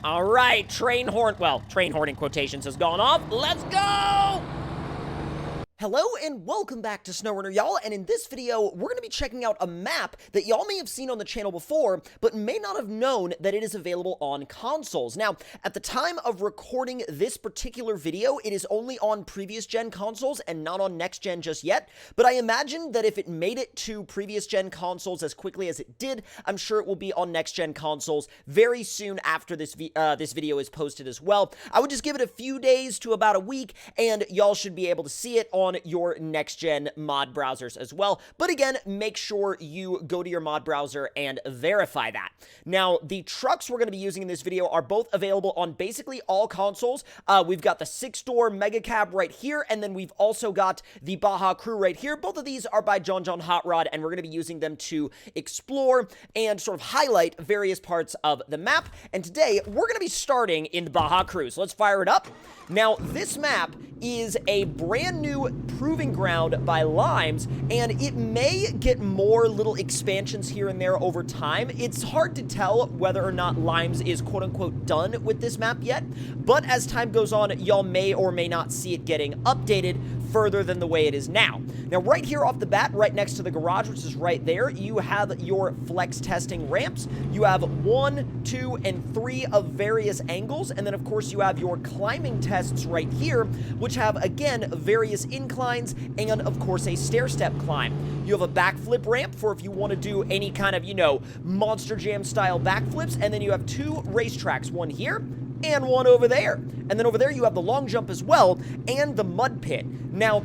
All right, train horn in quotations has gone off. Let's go! Hello and welcome back to SnowRunner, y'all, and in this video, we're going to be checking out a map that y'all may have seen on the channel before, but may not have known that it is available on consoles. Now, at the time of recording this particular video, it is only on previous-gen consoles and not on next-gen just yet, but I imagine that if it made it to previous-gen consoles as quickly as it did, I'm sure it will be on next-gen consoles very soon after this video is posted as well. I would just give it a few days to about a week, and y'all should be able to see it on your next-gen mod browsers as well. But again, make sure you go to your mod browser and verify that. Now, the trucks we're going to be using in this video are both available on basically all consoles. We've got the 6-door Mega Cab right here, and then we've also got the Baja Cruise right here. Both of these are by John Hot Rod, and we're going to be using them to explore and sort of highlight various parts of the map. And today, we're going to be starting in the Baja Cruise. Let's fire it up. Now, this map is a brand new proving ground by Limes, and it may get more little expansions here and there over time. It's hard to tell whether or not Limes is quote-unquote done with this map yet, but as time goes on, y'all may or may not see it getting updated further than the way it is now. Now, right here off the bat, right next to the garage, which is right there, you have your flex testing ramps. You have 1, 2, and 3 of various angles, and then, of course, you have your climbing tests right here, which have, again, various inclines and, of course, a stair-step climb. You have a backflip ramp for if you want to do any kind of, you know, Monster Jam-style backflips, and then you have 2 racetracks, one here and one over there. And then over there you have the long jump as well, and the mud pit. Now,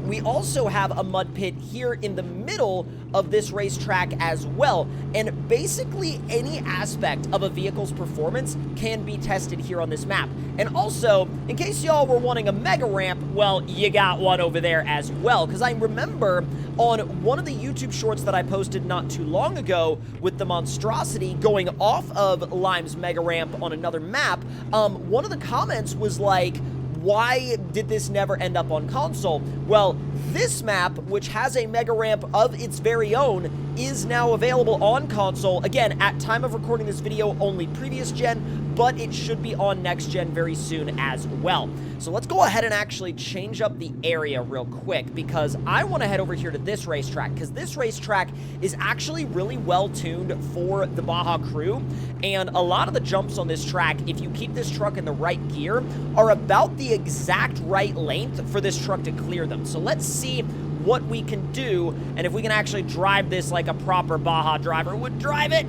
we also have a mud pit here in the middle of this racetrack as well, and basically any aspect of a vehicle's performance can be tested here on this map. And also, in case y'all were wanting a mega ramp, well, you got one over there as well, because I remember on one of the YouTube shorts that I posted not too long ago with the monstrosity going off of Lime's mega ramp on another map, one of the comments was like, why did this never end up on console? Well, this map, which has a mega ramp of its very own, is now available on console. Again, at time of recording this video, only previous gen, but it should be on next gen very soon as well. So let's go ahead and actually change up the area real quick, because I want to head over here to this racetrack, because this racetrack is actually really well tuned for the Baja Cruise, and a lot of the jumps on this track, if you keep this truck in the right gear, are about the exact right length for this truck to clear them. So let's see what we can do, and if we can actually drive this like a proper Baja driver would drive it.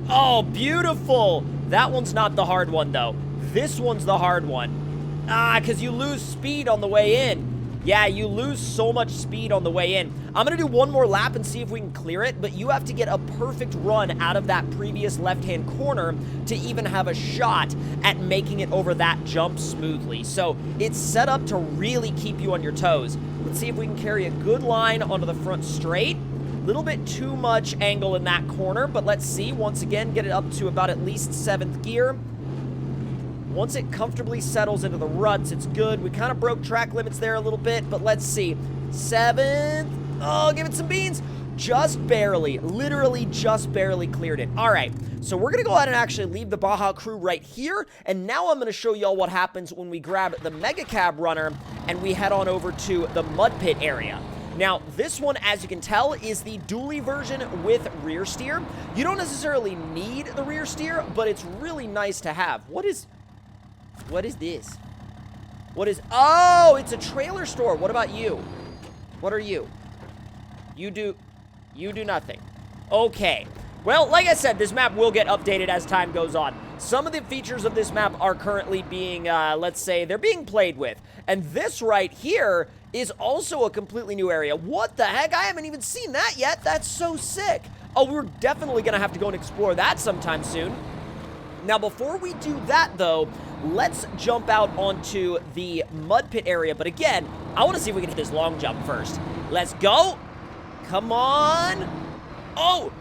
Oh, beautiful. That one's not the hard one, though. This one's the hard one. Because you lose speed on the way in. Yeah, you lose so much speed on the way in. I'm going to do one more lap and see if we can clear it, but you have to get a perfect run out of that previous left-hand corner to even have a shot at making it over that jump smoothly. So it's set up to really keep you on your toes. Let's see if we can carry a good line onto the front straight. Little bit too much angle in that corner, but let's see. Once again, get it up to about at least 7th gear. Once it comfortably settles into the ruts, it's good. We kind of broke track limits there a little bit, but let's see. 7th. Oh, give it some beans. Just barely, literally just barely cleared it. All right, so we're going to go ahead and actually leave the Baja Cruise right here, and now I'm going to show y'all what happens when we grab the Mega Cab Runner and we head on over to the mud pit area. Now, this one, as you can tell, is the dually version with rear steer. You don't necessarily need the rear steer, but it's really nice to have. What is this? Oh, it's a trailer store. What about you? What are you? You do nothing. Okay. Well, like I said, this map will get updated as time goes on. Some of the features of this map are currently being, let's say, they're being played with. And this right here is also a completely new area. What the heck? I haven't even seen that yet. That's so sick. Oh, we're definitely going to have to go and explore that sometime soon. Now, before we do that, though, let's jump out onto the mud pit area. But again, I want to see if we can hit this long jump first. Let's go. Come on. Oh,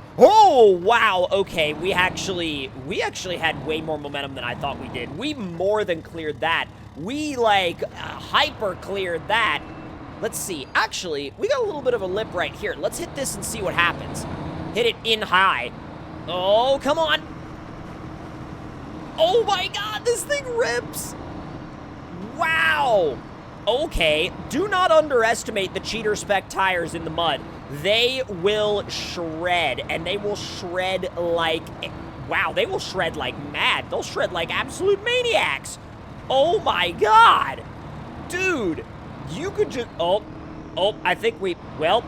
wow. Okay, we actually had way more momentum than I thought we did. We more than cleared that. We, like, hyper cleared that. Let's see. Actually, we got a little bit of a lip right here. Let's hit this and see what happens. Hit it in high. Oh, come on. Oh my god, this thing rips! Wow! Okay, do not underestimate the cheater spec tires in the mud. They will shred, and they will shred like... Wow, they will shred like mad. They'll shred like absolute maniacs. Oh my god! Dude, you could just... Oh, I think we... Well,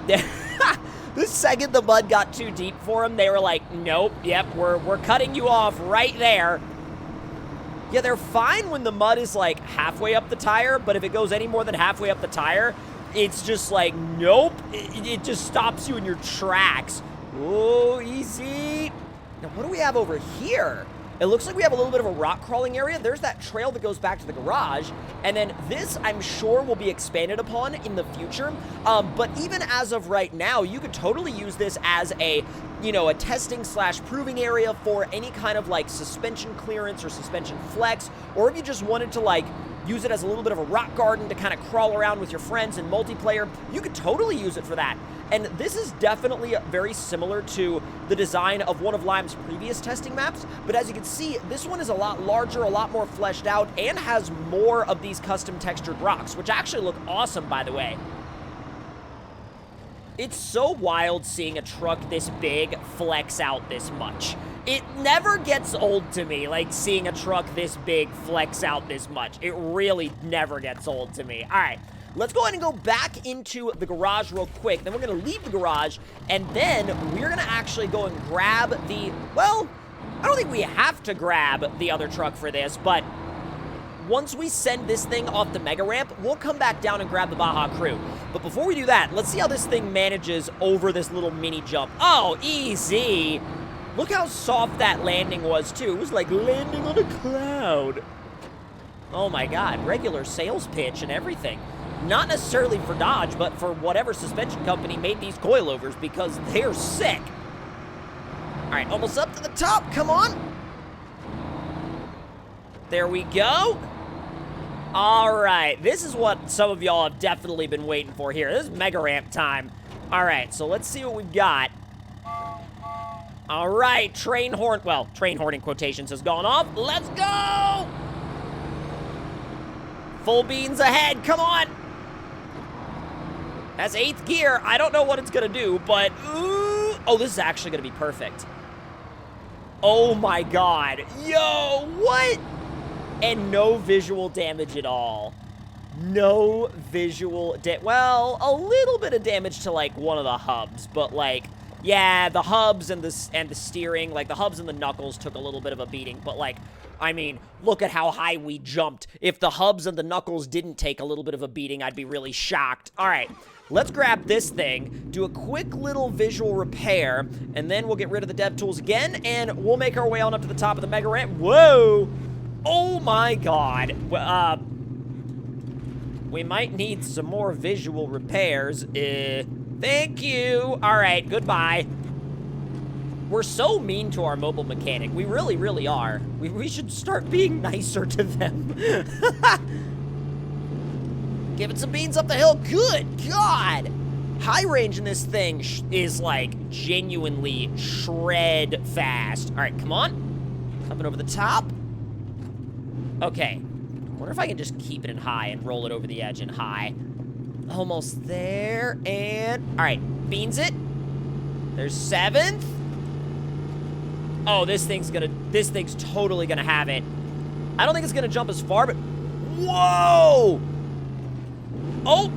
the second the mud got too deep for them, they were like, nope, yep, we're cutting you off right there. Yeah, they're fine when the mud is like halfway up the tire, but if it goes any more than halfway up the tire, it's just like, nope, it just stops you in your tracks. Oh, easy. Now, what do we have over here? It looks like we have a little bit of a rock crawling area. There's that trail that goes back to the garage. And then this, I'm sure, will be expanded upon in the future. But even as of right now, you could totally use this as a, you know, a testing / proving area for any kind of like suspension clearance or suspension flex. Or if you just wanted to like use it as a little bit of a rock garden to kind of crawl around with your friends in multiplayer, you could totally use it for that. And this is definitely very similar to the design of one of Lime's previous testing maps, but as you can see, this one is a lot larger, a lot more fleshed out, and has more of these custom textured rocks, which actually look awesome, by the way. It's so wild seeing a truck this big flex out this much. It never gets old to me, like seeing a truck this big flex out this much. It really never gets old to me. All right. Let's go ahead and go back into the garage real quick. Then we're going to leave the garage, and then we're going to actually go and grab the... Well, I don't think we have to grab the other truck for this, but once we send this thing off the mega ramp, we'll come back down and grab the Baja Cruise. But before we do that, let's see how this thing manages over this little mini jump. Oh, easy! Look how soft that landing was, too. It was like landing on a cloud. Oh my god, regular sales pitch and everything. Not necessarily for Dodge, but for whatever suspension company made these coilovers, because they're sick. All right, almost up to the top. Come on. There we go. All right, this is what some of y'all have definitely been waiting for here. This is mega ramp time. All right, so let's see what we've got. All right, train horn in quotations has gone off. Let's go. Full beans ahead. Come on. That's 8th gear. I don't know what it's going to do, but... Ooh. Oh, this is actually going to be perfect. Oh, my God. Yo, what? And no visual damage at all. No visual well, a little bit of damage to, like, one of the hubs, but, like... Yeah, the hubs and the steering, like, the hubs and the knuckles took a little bit of a beating, but, like... I mean, look at how high we jumped. If the hubs and the knuckles didn't take a little bit of a beating, I'd be really shocked. All right, let's grab this thing, do a quick little visual repair, and then we'll get rid of the dev tools again, and we'll make our way on up to the top of the mega ramp. Whoa! Oh my god. We might need some more visual repairs. Thank you. All right, goodbye. We're so mean to our mobile mechanic. We really, really are. We should start being nicer to them. Give it some beans up the hill. Good God. High range in this thing is, like, genuinely shred fast. All right, come on. Coming over the top. Okay. I wonder if I can just keep it in high and roll it over the edge in high. Almost there. And, all right, beans it. There's 7th. Oh, this thing's totally gonna have it. I don't think it's gonna jump as far, but... Whoa! Oh,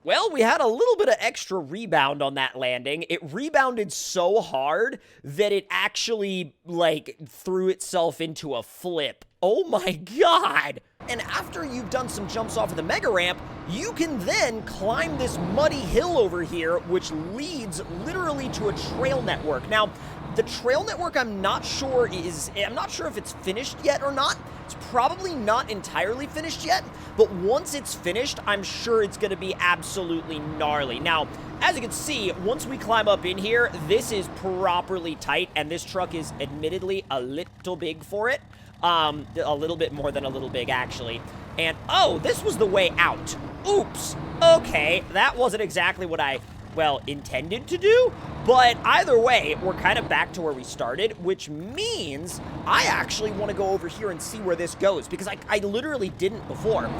well, we had a little bit of extra rebound on that landing. It rebounded so hard that it actually, like, threw itself into a flip. Oh my god! And after you've done some jumps off of the mega ramp, you can then climb this muddy hill over here, which leads literally to a trail network. Now, the trail network, I'm not sure if it's finished yet or not. It's probably not entirely finished yet, but once it's finished, I'm sure it's gonna be absolutely gnarly. Now, as you can see, once we climb up in here, this is properly tight, and this truck is admittedly a little big for it. A little bit more than a little big, actually. And, oh, this was the way out. Oops. Okay, that wasn't exactly what I, well, intended to do. But either way, we're kind of back to where we started, which means I actually want to go over here and see where this goes, because I literally didn't before.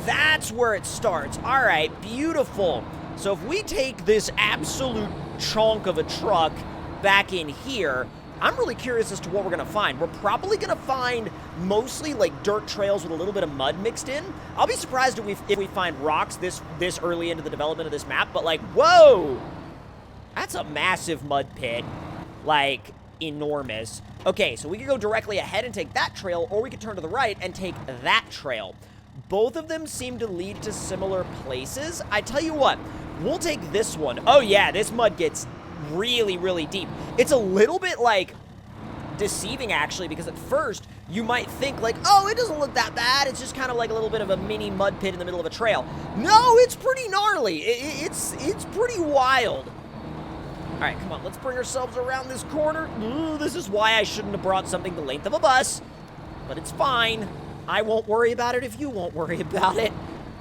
That's where it starts. All right, beautiful. So if we take this absolute chunk of a truck back in here, I'm really curious as to what we're going to find. We're probably going to find mostly like dirt trails with a little bit of mud mixed in. I'll be surprised if we find rocks this early into the development of this map, but like, whoa! That's a massive mud pit. Like, enormous. Okay, so we could go directly ahead and take that trail, or we could turn to the right and take that trail. Both of them seem to lead to similar places. I tell you what, we'll take this one. Oh yeah, this mud gets really, really deep. It's a little bit, like, deceiving, actually, because at first, you might think, like, oh, it doesn't look that bad. It's just kind of like a little bit of a mini mud pit in the middle of a trail. No, it's pretty gnarly. It's pretty wild. All right, come on, let's bring ourselves around this corner. Ooh, this is why I shouldn't have brought something the length of a bus, but it's fine. I won't worry about it if you won't worry about it.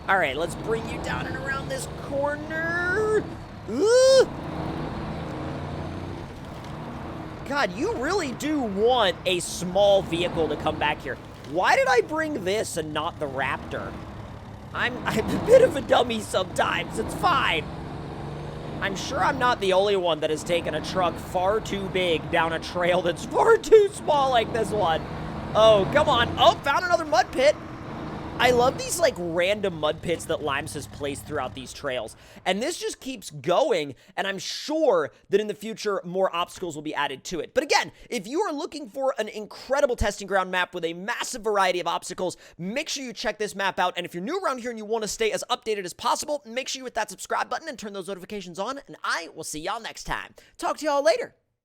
All right, let's bring you down and around this corner. Ooh. God, you really do want a small vehicle to come back here. Why did I bring this and not the Raptor? I'm a bit of a dummy sometimes. It's fine. I'm sure I'm not the only one that has taken a truck far too big down a trail that's far too small like this one. Oh, come on. Oh, found another mud pit. I love these, like, random mud pits that Limes has placed throughout these trails. And this just keeps going, and I'm sure that in the future, more obstacles will be added to it. But again, if you are looking for an incredible testing ground map with a massive variety of obstacles, make sure you check this map out. And if you're new around here and you want to stay as updated as possible, make sure you hit that subscribe button and turn those notifications on, and I will see y'all next time. Talk to y'all later.